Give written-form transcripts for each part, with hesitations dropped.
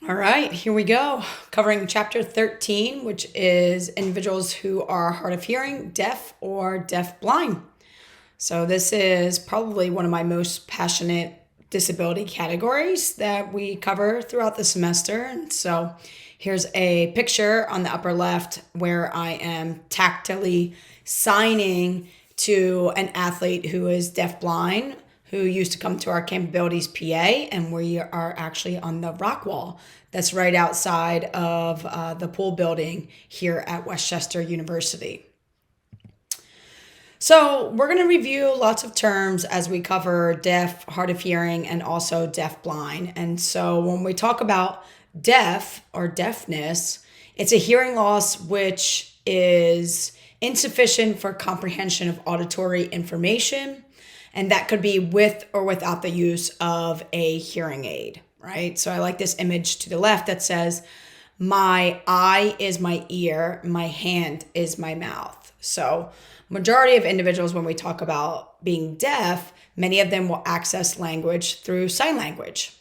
All right, here we go. Covering chapter 13, which is individuals who are hard of hearing, deaf, or deaf-blind. So this is probably one of my most passionate disability categories that we cover throughout the semester. And so here's a picture on the upper left where I am tactily signing to an athlete who is deaf-blind, who used to come to our Capabilities PA, and we are actually on the rock wall that's right outside of the pool building here at Westchester University. So we're going to review lots of terms as we cover deaf, hard of hearing, and also deaf-blind. And so when we talk about deaf or deafness, it's a hearing loss which is insufficient for comprehension of auditory information, and that could be with or without the use of a hearing aid, right? So I like this image to the left that says, my eye is my ear, my hand is my mouth. So majority of individuals, when we talk about being deaf, many of them will access language through sign language.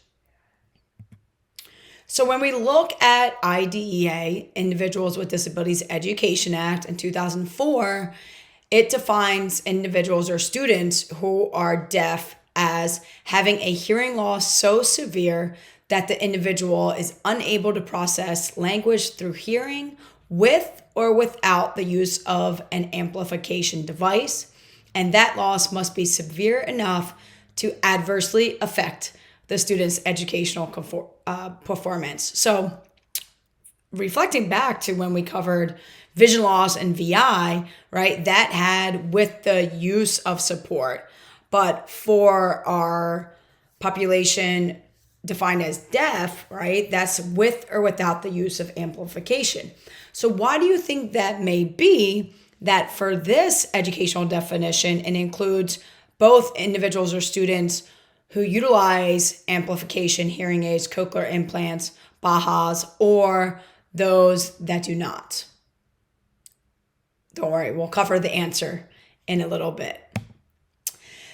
So when we look at IDEA, Individuals with Disabilities Education Act in 2004, it defines individuals or students who are deaf as having a hearing loss so severe that the individual is unable to process language through hearing with or without the use of an amplification device. And that loss must be severe enough to adversely affect the student's educational performance. So reflecting back to when we covered vision loss and VI, right, that had with the use of support. But for our population defined as deaf, right, that's with or without the use of amplification. So why do you think that may be that for this educational definition, it includes both individuals or students who utilize amplification, hearing aids, cochlear implants, BAHAs, or those that do not? Don't worry, we'll cover the answer in a little bit.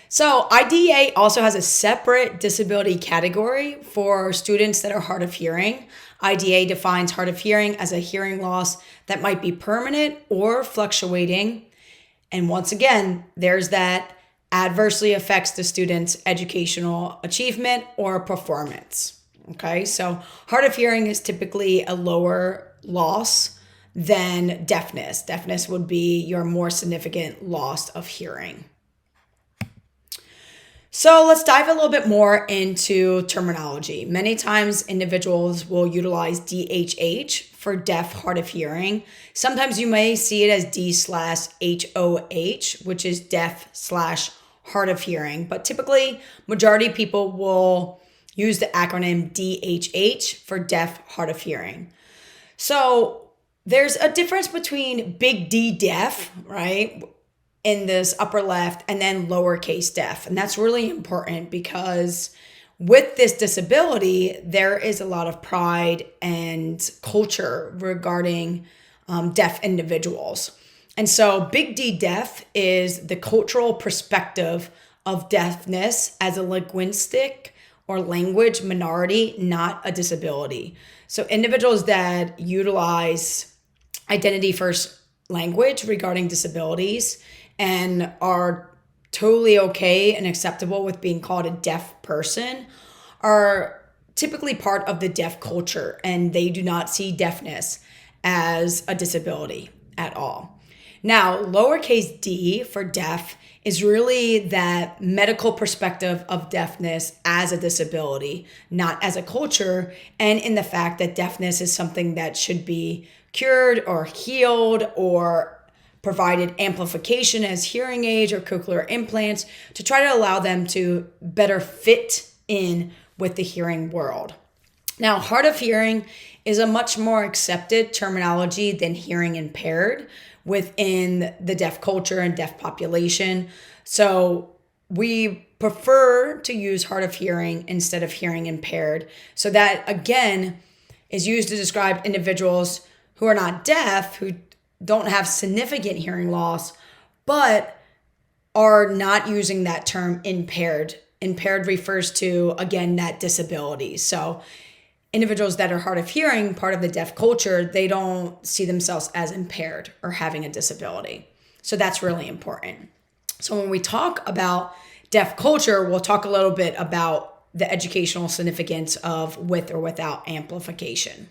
So IDEA also has a separate disability category for students that are hard of hearing. IDEA defines hard of hearing as a hearing loss that might be permanent or fluctuating. And once again, there's that adversely affects the student's educational achievement or performance. Okay, so hard of hearing is typically a lower loss than deafness. Deafness would be your more significant loss of hearing. So let's dive a little bit more into terminology. Many times individuals will utilize DHH for deaf, hard of hearing. Sometimes you may see it as D/HOH, which is deaf/hard of hearing. But typically, majority of people will use the acronym DHH for deaf, hard of hearing. So there's a difference between big D deaf, right, in this upper left, and then lowercase deaf. And that's really important because with this disability, there is a lot of pride and culture regarding deaf individuals. And so big D deaf is the cultural perspective of deafness as a linguistic or language minority, not a disability. So individuals that utilize identity first language regarding disabilities and are totally okay and acceptable with being called a deaf person are typically part of the deaf culture, and they do not see deafness as a disability at all. Now, lowercase d for deaf is really that medical perspective of deafness as a disability, not as a culture, and in the fact that deafness is something that should be cured or healed or provided amplification as hearing aids or cochlear implants to try to allow them to better fit in with the hearing world. Now, hard of hearing is a much more accepted terminology than hearing impaired within the deaf culture and deaf population. So we prefer to use hard of hearing instead of hearing impaired. So that, again, is used to describe individuals who are not deaf, who don't have significant hearing loss, but are not using that term impaired. Impaired refers to, again, that disability. So individuals that are hard of hearing, part of the deaf culture, they don't see themselves as impaired or having a disability. So that's really important. So when we talk about deaf culture, we'll talk a little bit about the educational significance of with or without amplification.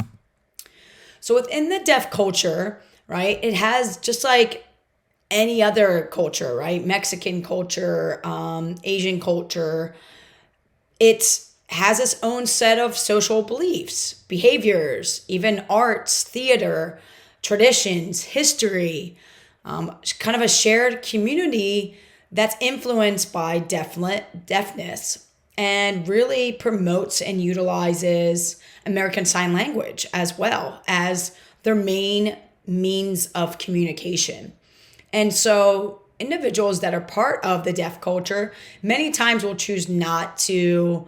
So within the deaf culture, right, it has just like any other culture, right? Mexican culture, Asian culture, it has its own set of social beliefs, behaviors, even arts, theater, traditions, history, kind of a shared community that's influenced by deafness and really promotes and utilizes American Sign Language as well as their main means of communication. And so individuals that are part of the deaf culture many times will choose not to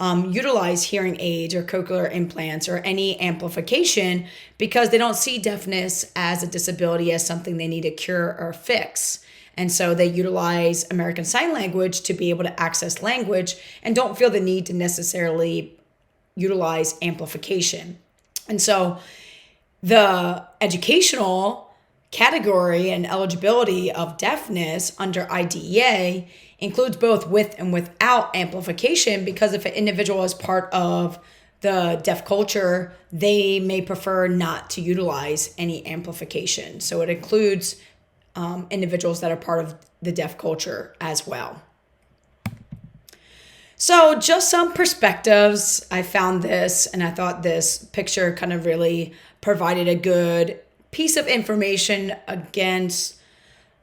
utilize hearing aids or cochlear implants or any amplification because they don't see deafness as a disability, as something they need to cure or fix. And so they utilize American Sign Language to be able to access language and don't feel the need to necessarily utilize amplification. And so the educational category and eligibility of deafness under IDEA includes both with and without amplification, because if an individual is part of the deaf culture, they may prefer not to utilize any amplification. So it includes individuals that are part of the deaf culture as well. So just some perspectives. I found this and I thought this picture kind of really provided a good piece of information against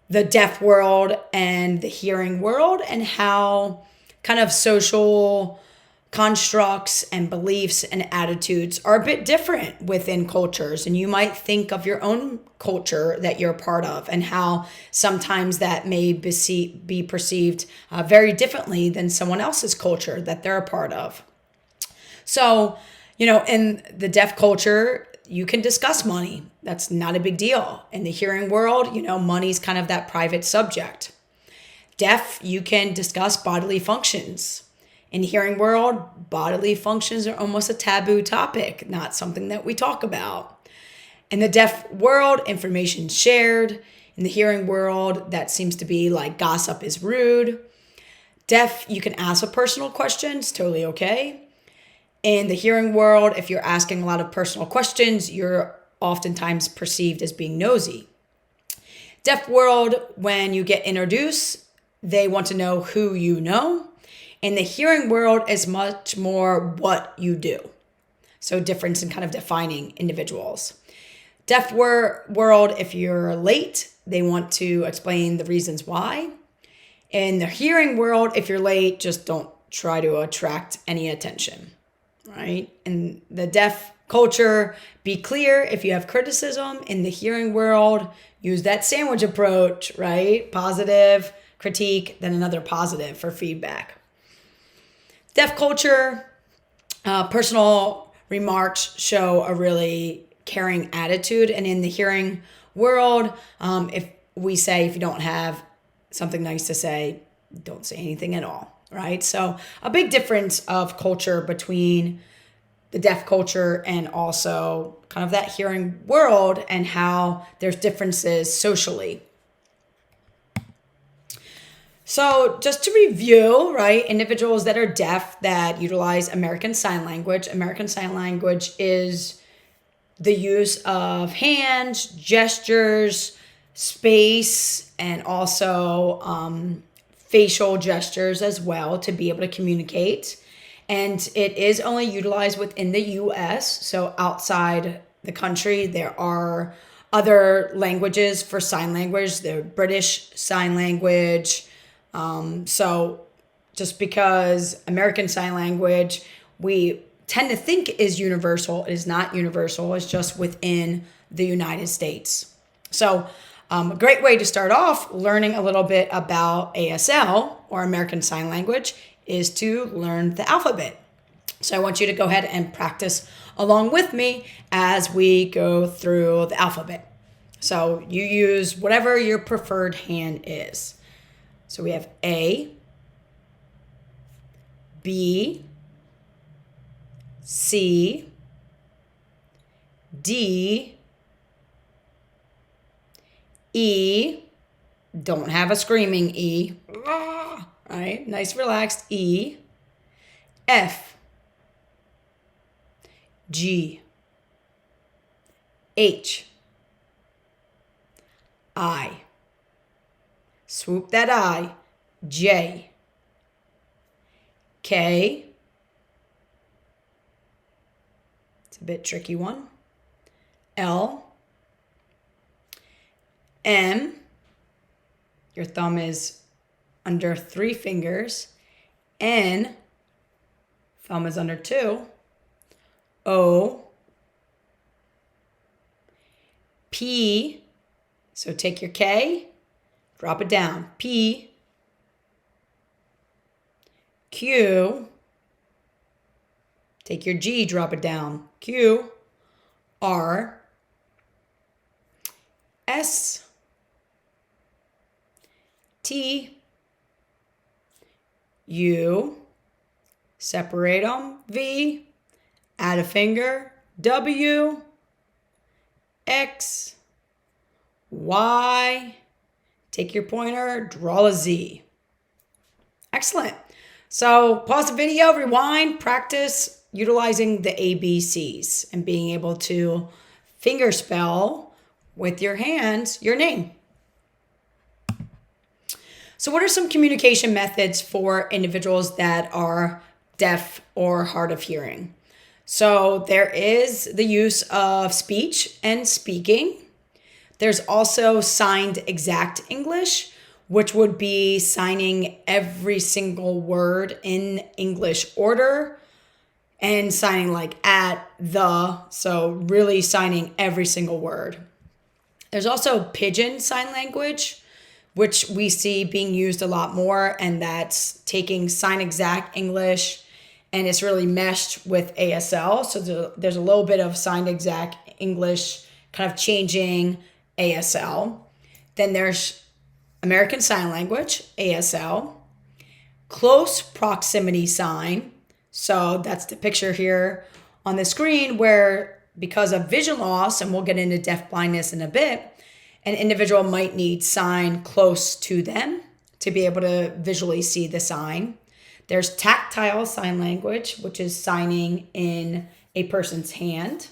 the deaf world and the hearing world, and how kind of social constructs and beliefs and attitudes are a bit different within cultures. And you might think of your own culture that you're a part of and how sometimes that may be perceived very differently than someone else's culture that they're a part of. So, in the deaf culture, you can discuss money. That's not a big deal. In the hearing world, money's kind of that private subject. Deaf, you can discuss bodily functions. In the hearing world, bodily functions are almost a taboo topic, not something that we talk about. In the deaf world, information shared. In the hearing world, that seems to be like gossip is rude. Deaf, you can ask a personal question, it's totally okay. In the hearing world, if you're asking a lot of personal questions, you're oftentimes perceived as being nosy. Deaf world, when you get introduced, they want to know who you know. In the hearing world, is much more what you do. So difference in kind of defining individuals. Deaf world, if you're late, they want to explain the reasons why. In the hearing world, if you're late, just don't try to attract any attention. Right? In the deaf culture, be clear if you have criticism. In the hearing world, use that sandwich approach, right? Positive critique, then another positive for feedback. Deaf culture, personal remarks show a really caring attitude. And in the hearing world, if you don't have something nice to say, don't say anything at all. Right? So a big difference of culture between the deaf culture and also kind of that hearing world, and how there's differences socially. So just to review, right, individuals that are deaf that utilize American Sign Language. American Sign Language is the use of hands, gestures, space, and also facial gestures as well to be able to communicate. And it is only utilized within the US. So outside the country, there are other languages for sign language. The British Sign Language. So just because American Sign Language, we tend to think is universal, it is not universal. It's just within the United States. So a great way to start off learning a little bit about ASL, or American Sign Language, is to learn the alphabet. So I want you to go ahead and practice along with me as we go through the alphabet. So you use whatever your preferred hand is. So we have A, B, C, D, E, don't have a screaming E, all right, nice relaxed E, F, G, H, I, swoop that I, J, K, it's a bit tricky one, L, M, your thumb is under 3 fingers, N, thumb is under 2, O, P, so take your K, drop it down, P, Q, take your G, drop it down, Q, R, S, T, U, separate them, V, add a finger, W, X, Y, take your pointer, draw a Z. Excellent. So pause the video, rewind, practice utilizing the ABCs and being able to finger spell with your hands your name. So what are some communication methods for individuals that are deaf or hard of hearing? So there is the use of speech and speaking. There's also signed exact English, which would be signing every single word in English order and signing like at, the, so really signing every single word. There's also pidgin sign language, which we see being used a lot more, and that's taking sign exact English and it's really meshed with ASL. So there's a little bit of signed exact English kind of changing ASL. Then there's American Sign Language, ASL, close proximity sign. So that's the picture here on the screen where because of vision loss, and we'll get into deaf blindness in a bit, an individual might need sign close to them to be able to visually see the sign. There's tactile sign language, which is signing in a person's hand.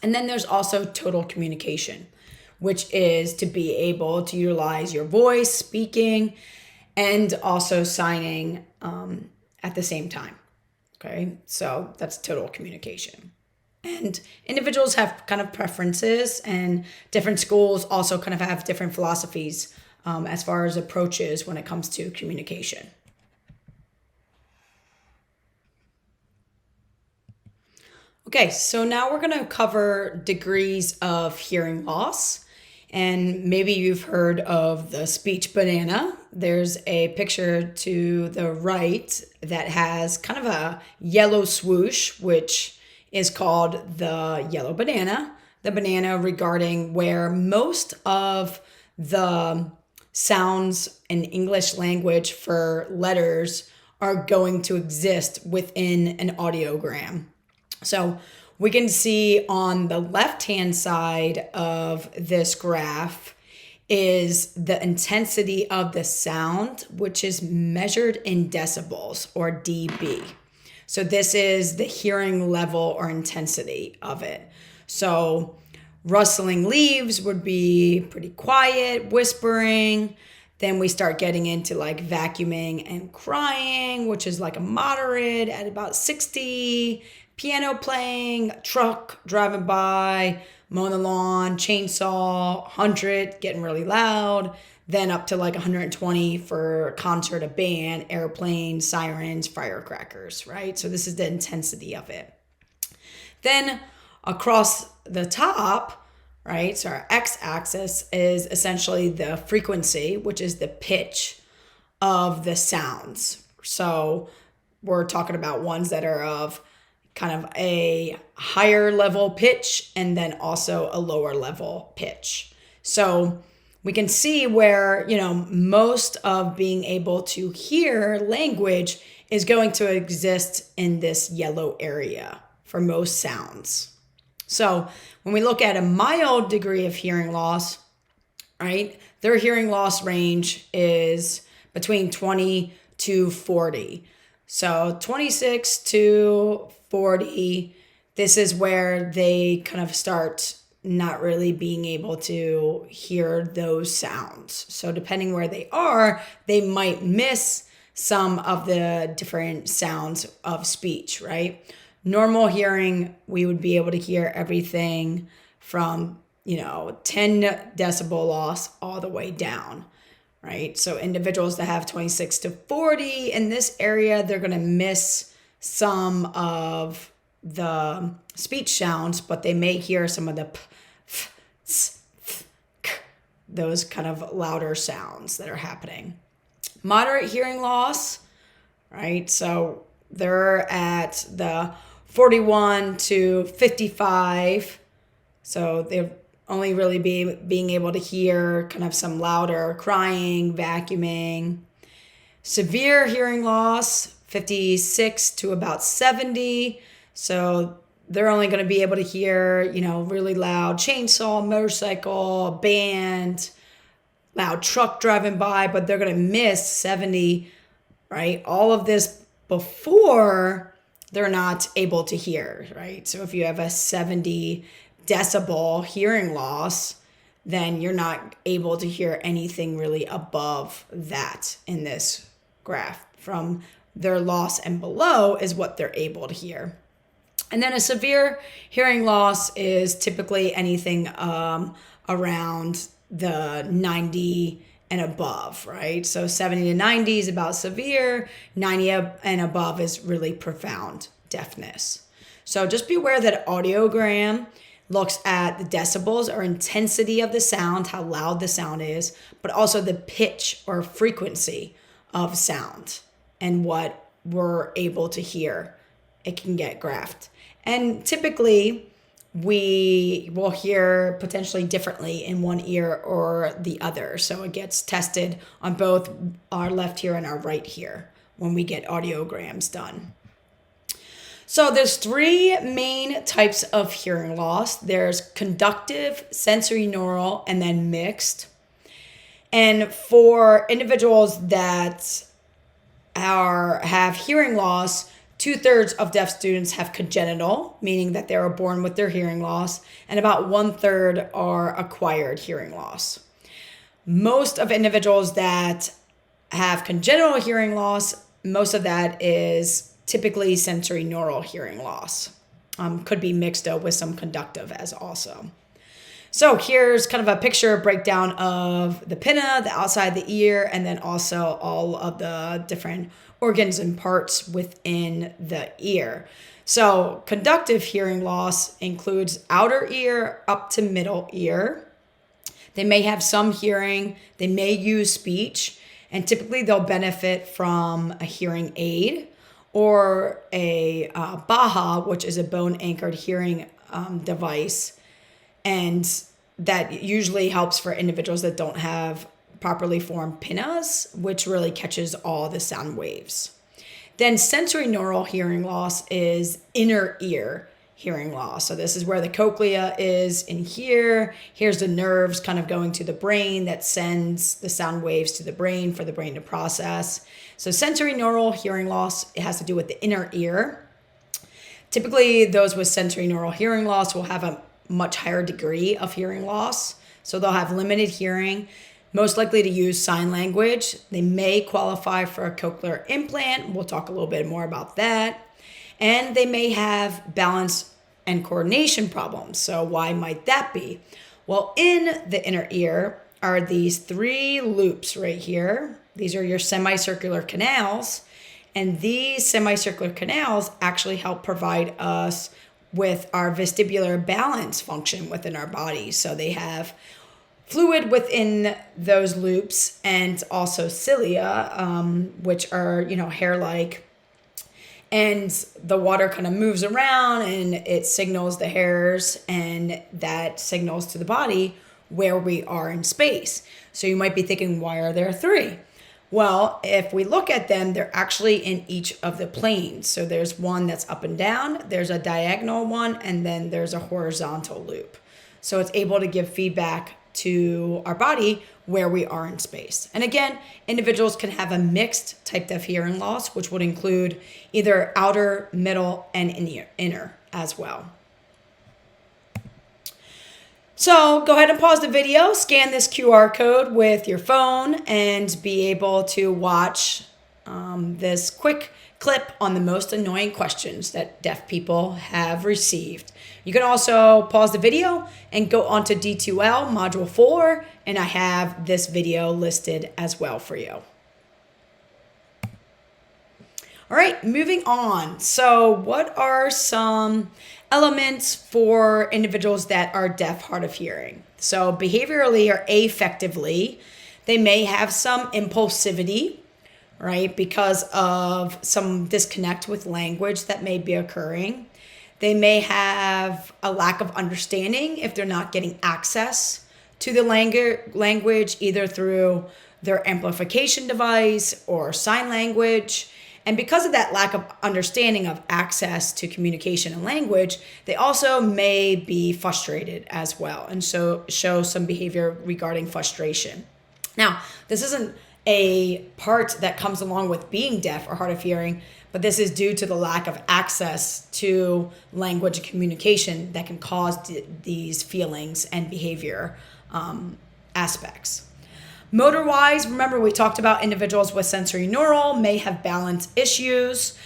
And then there's also total communication, which is to be able to utilize your voice, speaking, and also signing at the same time. Okay, so that's total communication. And individuals have kind of preferences, and different schools also kind of have different philosophies as far as approaches when it comes to communication. Okay, so now we're going to cover degrees of hearing loss. And maybe you've heard of the speech banana. There's a picture to the right that has kind of a yellow swoosh, which is called the yellow banana. The banana regarding where most of the sounds in English language for letters are going to exist within an audiogram. So we can see on the left-hand side of this graph is the intensity of the sound, which is measured in decibels or dB. So this is the hearing level or intensity of it. So rustling leaves would be pretty quiet, whispering. Then we start getting into like vacuuming and crying, which is like a moderate at about 60. Piano playing, truck driving by, mowing the lawn, chainsaw, 100, getting really loud. Then up to like 120 for a concert, a band, airplanes, sirens, firecrackers, right? So this is the intensity of it. Then across the top, right, so our x-axis is essentially the frequency, which is the pitch of the sounds. So we're talking about ones that are of kind of a higher level pitch and then also a lower level pitch. So we can see where, most of being able to hear language is going to exist in this yellow area for most sounds. So when we look at a mild degree of hearing loss, right, their hearing loss range is between 20 to 40. So 26 to 40, this is where they kind of start not really being able to hear those sounds. So depending where they are, they might miss some of the different sounds of speech, right? Normal hearing, we would be able to hear everything from, 10 decibel loss all the way down, right? So individuals that have 26 to 40 in this area, they're going to miss some of the speech sounds, but they may hear some of the p, f, s, th, k, those kind of louder sounds that are happening. Moderate hearing loss, right? So they're at the 41 to 55. So they're only really being able to hear kind of some louder crying, vacuuming. Severe hearing loss, 56 to about 70. So they're only going to be able to hear, really loud chainsaw, motorcycle, band, loud truck driving by, but they're going to miss 70, right? All of this before they're not able to hear, right? So if you have a 70 decibel hearing loss, then you're not able to hear anything really above that in this graph. From their loss and below is what they're able to hear. And then a severe hearing loss is typically anything around the 90 and above, right? So 70 to 90 is about severe, 90 and above is really profound deafness. So just be aware that audiogram looks at the decibels or intensity of the sound, how loud the sound is, but also the pitch or frequency of sound and what we're able to hear. It can get graphed. And typically, we will hear potentially differently in one ear or the other. So it gets tested on both our left ear and our right ear when we get audiograms done. So there's three main types of hearing loss. There's conductive, sensory neural, and then mixed. And for individuals that have hearing loss, 2/3 of deaf students have congenital, meaning that they are born with their hearing loss, and about 1/3 are acquired hearing loss. Most of individuals that have congenital hearing loss, most of that is typically sensory neural hearing loss. Could be mixed up with some conductive as also. So here's kind of a picture breakdown of the pinna, the outside of the ear, and then also all of the different organs and parts within the ear. So conductive hearing loss includes outer ear up to middle ear. They may have some hearing, they may use speech, and typically they'll benefit from a hearing aid or a BAHA, which is a bone-anchored hearing device. And that usually helps for individuals that don't have properly formed pinnas, which really catches all the sound waves. Then sensory neural hearing loss is inner ear hearing loss. So this is where the cochlea is in here. Here's the nerves kind of going to the brain that sends the sound waves to the brain for the brain to process. So sensory neural hearing loss, it has to do with the inner ear. Typically, those with sensory neural hearing loss will have a much higher degree of hearing loss. So they'll have limited hearing, most likely to use sign language. They may qualify for a cochlear implant. We'll talk a little bit more about that. And they may have balance and coordination problems. So why might that be? Well, in the inner ear are these three loops right here. These are your semicircular canals. And these semicircular canals actually help provide us with our vestibular balance function within our body. So they have fluid within those loops and also cilia, which are, hair-like. And the water kind of moves around and it signals the hairs, and that signals to the body where we are in space. So you might be thinking, why are there three? Well, if we look at them, they're actually in each of the planes. So there's one that's up and down, there's a diagonal one, and then there's a horizontal loop. So it's able to give feedback to our body where we are in space. And again, individuals can have a mixed type of hearing loss, which would include either outer, middle, and inner as well. So go ahead and pause the video, scan this QR code with your phone, and be able to watch this quick clip on the most annoying questions that deaf people have received. You can also pause the video and go onto D2L Module 4, and I have this video listed as well for you. All right, moving on. So what are some elements for individuals that are deaf, hard of hearing? So behaviorally or affectively, they may have some impulsivity, right, because of some disconnect with language that may be occurring. They may have a lack of understanding if they're not getting access to the language, either through their amplification device or sign language. And because of that lack of understanding of access to communication and language, they also may be frustrated as well, and so show some behavior regarding frustration. Now, this isn't a part that comes along with being deaf or hard of hearing, but this is due to the lack of access to language and communication that can cause these feelings and behavior aspects. Motor-wise, remember we talked about individuals with sensory neural may have balance issues.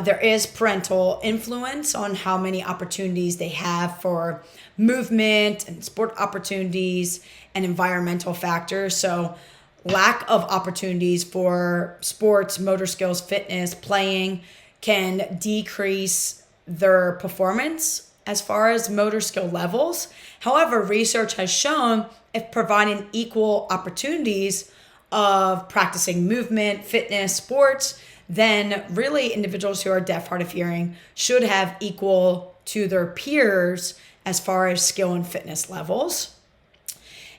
There is parental influence on how many opportunities they have for movement and sport opportunities and environmental factors. So lack of opportunities for sports, motor skills, fitness, playing can decrease their performance as far as motor skill levels. However, research has shown if providing equal opportunities of practicing movement, fitness, sports, then really individuals who are deaf, hard of hearing should have equal to their peers as far as skill and fitness levels.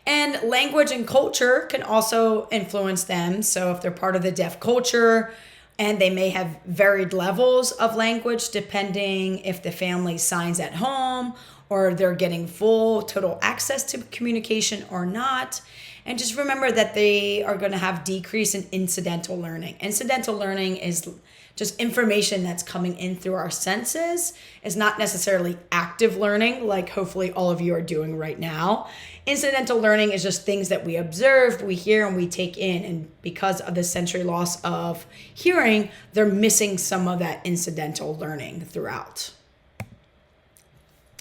And language and culture can also influence them. So if they're part of the deaf culture, and they may have varied levels of language depending if the family signs at home or they're getting full total access to communication or not. And just remember that they are going to have decrease in incidental learning. Incidental learning is just information that's coming in through our senses. It's not necessarily active learning like hopefully all of you are doing right now. Incidental learning is just things that we observe, we hear, and we take in. And because of the sensory loss of hearing, they're missing some of that incidental learning throughout.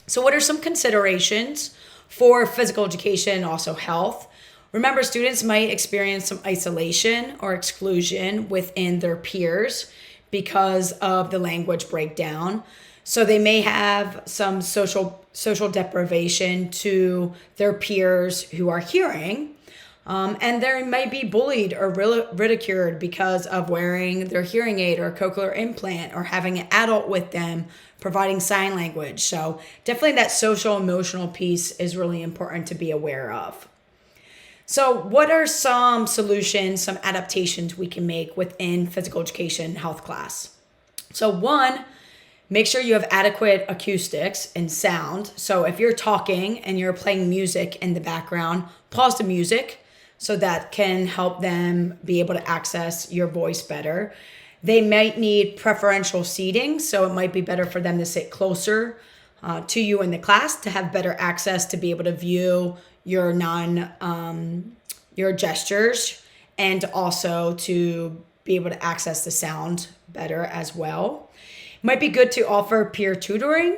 So what are some considerations for physical education and also health? Remember, students might experience some isolation or exclusion within their peers because of the language breakdown. So they may have some social deprivation to their peers who are hearing. And they may be bullied or ridiculed because of wearing their hearing aid or cochlear implant or having an adult with them providing sign language. So definitely that social emotional piece is really important to be aware of. So what are some solutions, some adaptations we can make within physical education health class? So one, make sure you have adequate acoustics and sound. So if you're talking and you're playing music in the background, pause the music so that can help them be able to access your voice better. They might need preferential seating, so it might be better for them to sit closer to you in the class to have better access to be able to view your your gestures, and also to be able to access the sound better as well. Might be good to offer peer tutoring,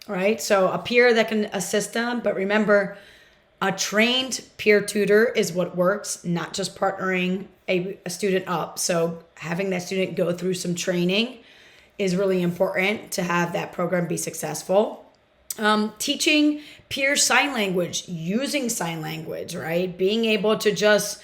right? So a peer that can assist them, but remember, a trained peer tutor is what works, not just partnering a student up. So having that student go through some training is really important to have that program be successful. Teaching peer sign language, using sign language, right? Being able to just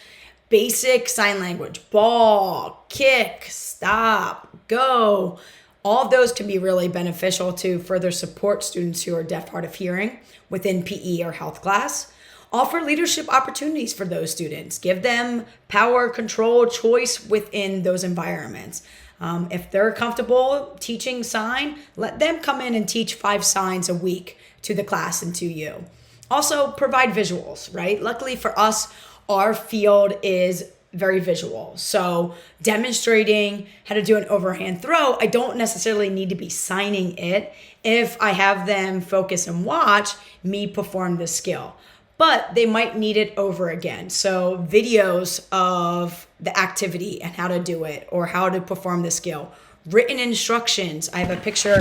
basic sign language, ball, kick, stop, go. All of those can be really beneficial to further support students who are deaf, hard of hearing within PE or health class. Offer leadership opportunities for those students. Give them power, control, choice within those environments. If they're comfortable teaching sign, let them come in and teach 5 signs a week to the class and to you. Also, provide visuals, right? Luckily for us, our field is very visual. So demonstrating how to do an overhand throw, I don't necessarily need to be signing it if I have them focus and watch me perform the skill. But they might need it over again. So videos of the activity and how to do it or how to perform the skill. Written instructions. I have a picture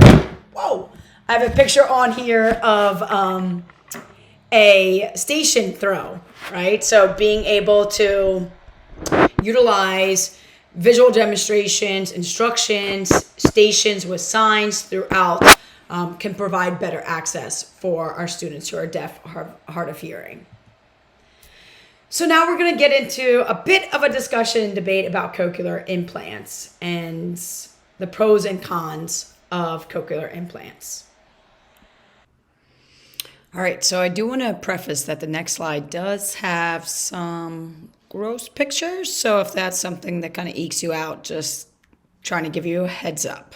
on here of a station throw, right? So being able to utilize visual demonstrations, instructions, stations with signs throughout can provide better access for our students who are deaf or hard of hearing. So now we're going to get into a bit of a discussion and debate about cochlear implants and the pros and cons of cochlear implants. All right, so I do want to preface that the next slide does have some gross pictures. So if that's something that kind of ekes you out, just trying to give you a heads up.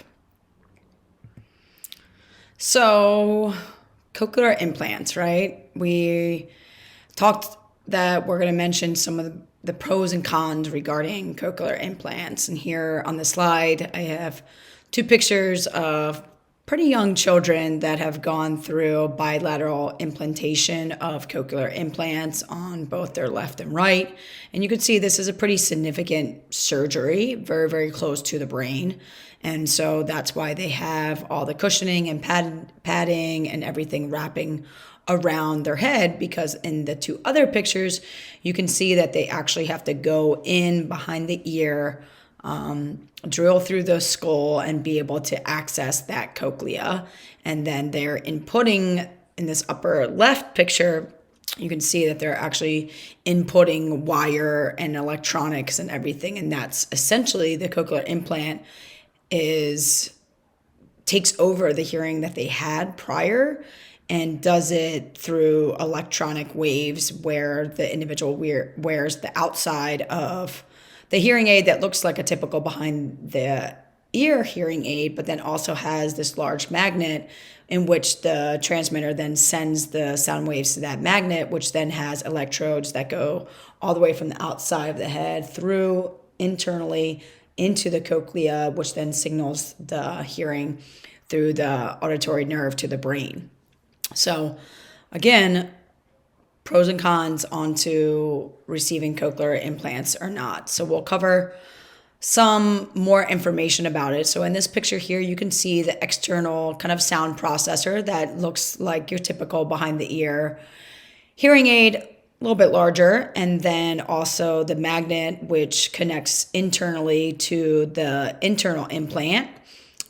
So cochlear implants, right? We talked that we're going to mention some of the pros and cons regarding cochlear implants. And here on the slide, I have 2 pictures of pretty young children that have gone through bilateral implantation of cochlear implants on both their left and right. And you can see this is a pretty significant surgery, very, very close to the brain. And so that's why they have all the cushioning and padding and everything wrapping around their head, because in the 2 other pictures, you can see that they actually have to go in behind the ear, drill through the skull and be able to access that cochlea. And then they're inputting in this upper left picture, you can see that they're actually inputting wire and electronics and everything. And that's essentially the cochlear implant takes over the hearing that they had prior and does it through electronic waves where the individual wears the outside of the hearing aid that looks like a typical behind the ear hearing aid, but then also has this large magnet in which the transmitter then sends the sound waves to that magnet, which then has electrodes that go all the way from the outside of the head through internally into the cochlea, which then signals the hearing through the auditory nerve to the brain. So again, pros and cons onto receiving cochlear implants or not. So we'll cover some more information about it. So in this picture here, you can see the external kind of sound processor that looks like your typical behind the ear hearing aid, a little bit larger, and then also the magnet, which connects internally to the internal implant,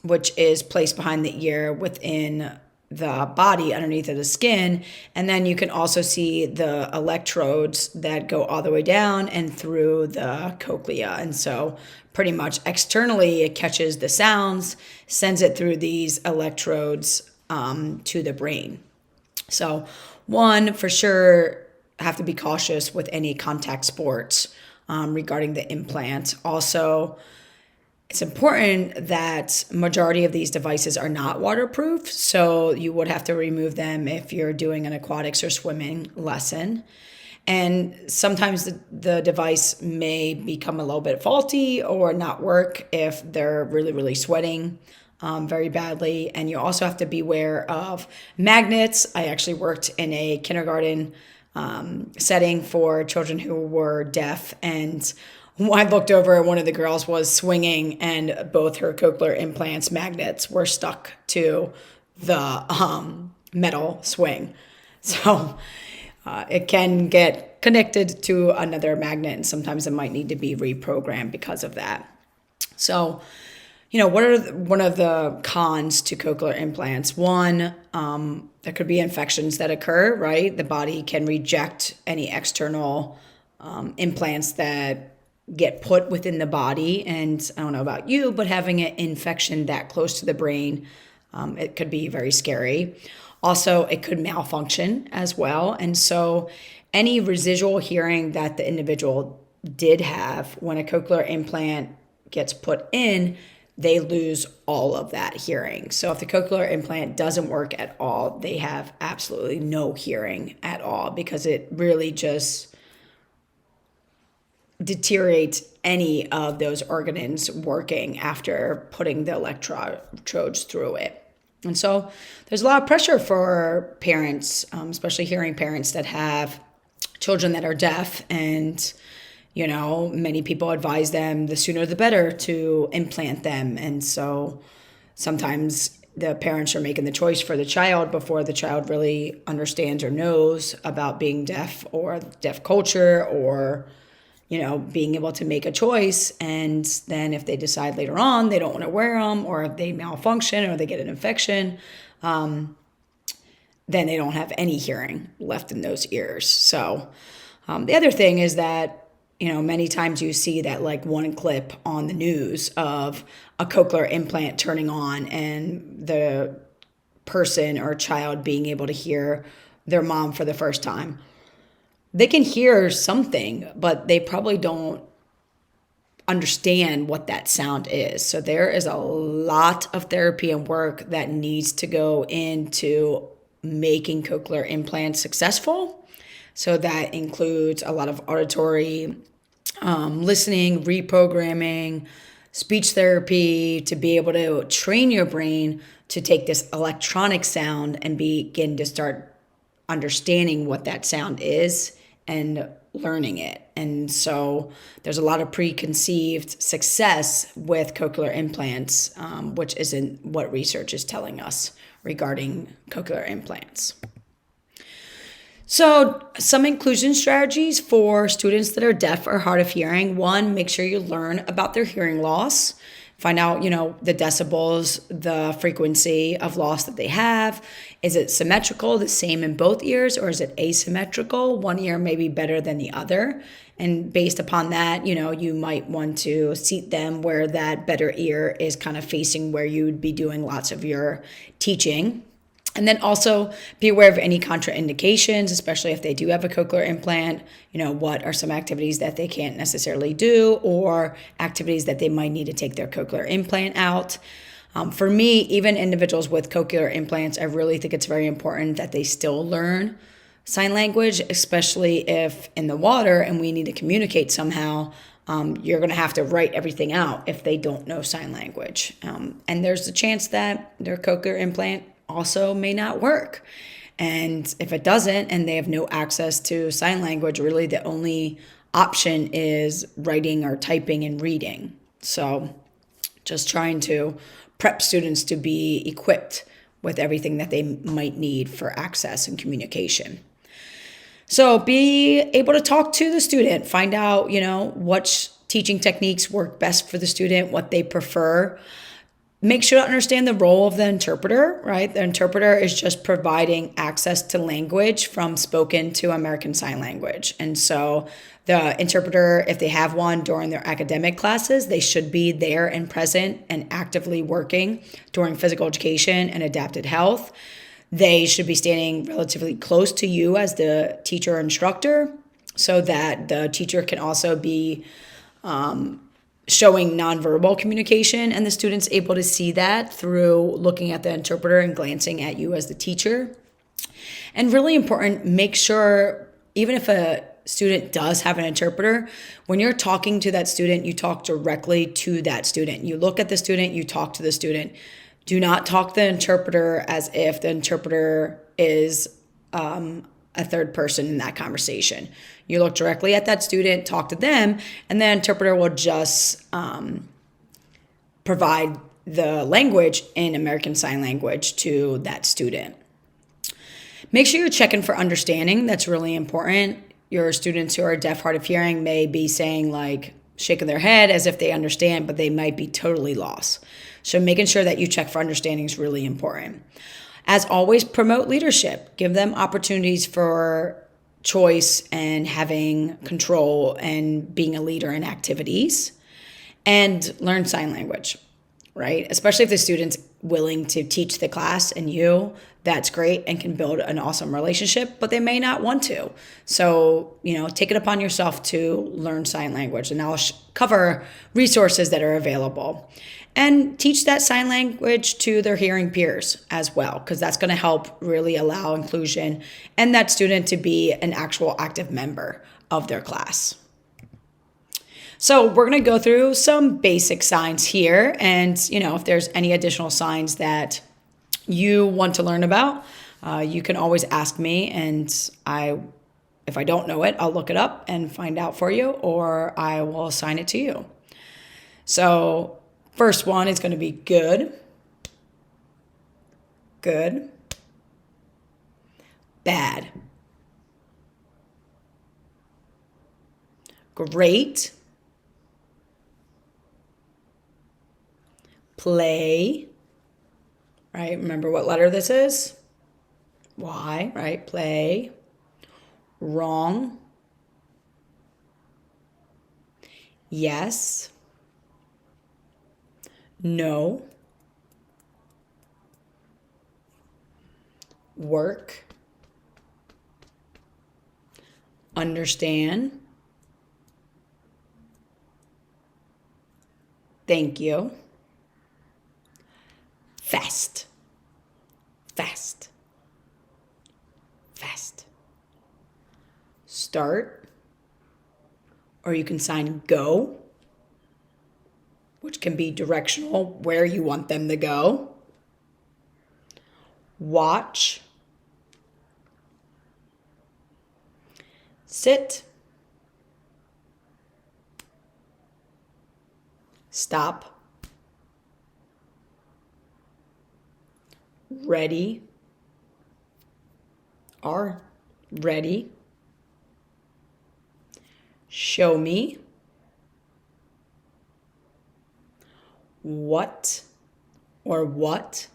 which is placed behind the ear within the body underneath of the skin. And then you can also see the electrodes that go all the way down and through the cochlea. And so pretty much externally, it catches the sounds, sends it through these electrodes to the brain. So one, for sure, have to be cautious with any contact sports regarding the implant. Also, it's important that majority of these devices are not waterproof, so you would have to remove them if you're doing an aquatics or swimming lesson. And sometimes the device may become a little bit faulty or not work if they're really, really sweating very badly. And you also have to beware of magnets. I actually worked in a kindergarten setting for children who were deaf, and I looked over and one of the girls was swinging and both her cochlear implants magnets were stuck to the metal swing. So it can get connected to another magnet, and sometimes it might need to be reprogrammed because of that. So, what are one of the cons to cochlear implants? One, there could be infections that occur, right? The body can reject any external implants that get put within the body. And I don't know about you, but having an infection that close to the brain, it could be very scary. Also, it could malfunction as well. And so any residual hearing that the individual did have when a cochlear implant gets put in, they lose all of that hearing. So if the cochlear implant doesn't work at all, they have absolutely no hearing at all, because it really just deteriorates any of those organs working after putting the electrodes through it. And so there's a lot of pressure for parents, especially hearing parents that have children that are deaf. And, many people advise them the sooner the better to implant them. And so sometimes the parents are making the choice for the child before the child really understands or knows about being deaf or deaf culture, or being able to make a choice. And then if they decide later on they don't want to wear them, or if they malfunction or they get an infection, then they don't have any hearing left in those ears. So the other thing is that, many times you see that like one clip on the news of a cochlear implant turning on and the person or child being able to hear their mom for the first time. They can hear something, but they probably don't understand what that sound is. So there is a lot of therapy and work that needs to go into making cochlear implants successful. So that includes a lot of auditory listening, reprogramming, speech therapy, to be able to train your brain to take this electronic sound and begin to start understanding what that sound is and learning it. And so there's a lot of preconceived success with cochlear implants, which isn't what research is telling us regarding cochlear implants. So some inclusion strategies for students that are deaf or hard of hearing. One, make sure you learn about their hearing loss. Find out, the decibels, the frequency of loss that they have. Is it symmetrical, the same in both ears, or is it asymmetrical? One ear may be better than the other. And based upon that, you might want to seat them where that better ear is kind of facing where you would be doing lots of your teaching. And then also be aware of any contraindications, especially if they do have a cochlear implant. What are some activities that they can't necessarily do, or activities that they might need to take their cochlear implant out. For me, even individuals with cochlear implants, I really think it's very important that they still learn sign language, especially if in the water and we need to communicate somehow. You're going to have to write everything out if they don't know sign language. And there's a chance that their cochlear implant also may not work. And if it doesn't, and they have no access to sign language, really the only option is writing or typing and reading. So just trying to prep students to be equipped with everything that they might need for access and communication. So be able to talk to the student, find out, what teaching techniques work best for the student, what they prefer. Make sure to understand the role of the interpreter, right? The interpreter is just providing access to language from spoken to American Sign Language. And so the interpreter, if they have one during their academic classes, they should be there and present and actively working during physical education and adapted health. They should be standing relatively close to you as the teacher or instructor, so that the teacher can also be showing nonverbal communication, and the student's able to see that through looking at the interpreter and glancing at you as the teacher. And really important, make sure, even if a student does have an interpreter, when you're talking to that student, you talk directly to that student. You look at the student, you talk to the student. Do not talk to the interpreter as if the interpreter is a third person in that conversation. You look directly at that student, talk to them, and the interpreter will just provide the language in American Sign Language to that student. Make sure you're checking for understanding. That's really important. Your students who are deaf, hard of hearing may be saying, like, shaking their head as if they understand, but they might be totally lost. So making sure that you check for understanding is really important. As always, promote leadership. Give them opportunities for choice and having control and being a leader in activities. And learn sign language, right? Especially if the students willing to teach the class and you, that's great and can build an awesome relationship, but they may not want to. So, take it upon yourself to learn sign language. And I'll cover resources that are available. And teach that sign language to their hearing peers as well, because that's going to help really allow inclusion and that student to be an actual active member of their class. So we're going to go through some basic signs here. And, if there's any additional signs that you want to learn about, you can always ask me. And if I don't know it, I'll look it up and find out for you, or I will assign it to you. So first one is going to be good, good, bad, great, play, right? Remember what letter this is? Y, right? Play, wrong, yes, no, work, understand, thank you, fast, fast, fast, start, or you can sign go, which can be directional, where you want them to go. Watch. Sit. Stop. Ready. Are ready. Show me. What or what,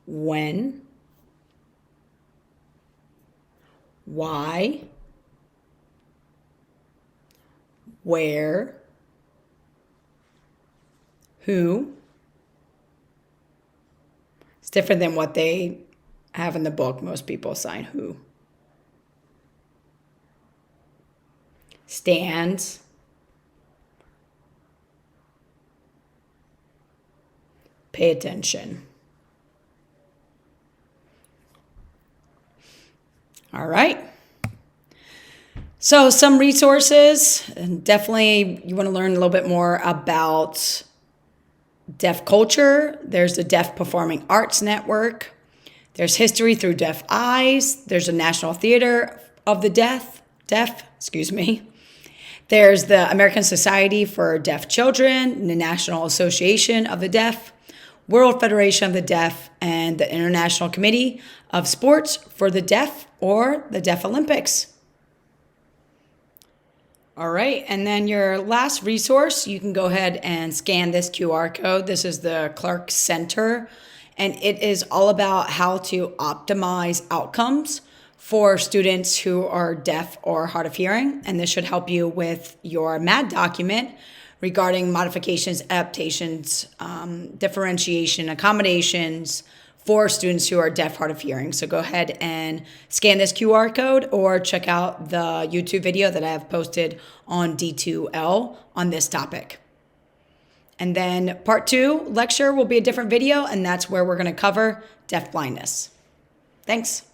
when, why, where, who. It's different than what they have in the book. Most people sign who. Stand. Pay attention. All right. So some resources, and definitely you want to learn a little bit more about deaf culture. There's the Deaf Performing Arts Network. There's History Through Deaf Eyes. There's the National Theater of the Deaf. There's the American Society for Deaf Children, the National Association of the Deaf, World Federation of the Deaf, and the International Committee of Sports for the Deaf, or the Deaf Olympics. All right, and then your last resource, you can go ahead and scan this QR code. This is the Clark Center, and it is all about how to optimize outcomes for students who are deaf or hard of hearing, and this should help you with your MAD document regarding modifications, adaptations, differentiation, accommodations for students who are deaf, hard of hearing. So go ahead and scan this QR code or check out the YouTube video that I have posted on D2L on this topic. And then part 2 lecture will be a different video, and that's where we're going to cover deaf blindness. Thanks.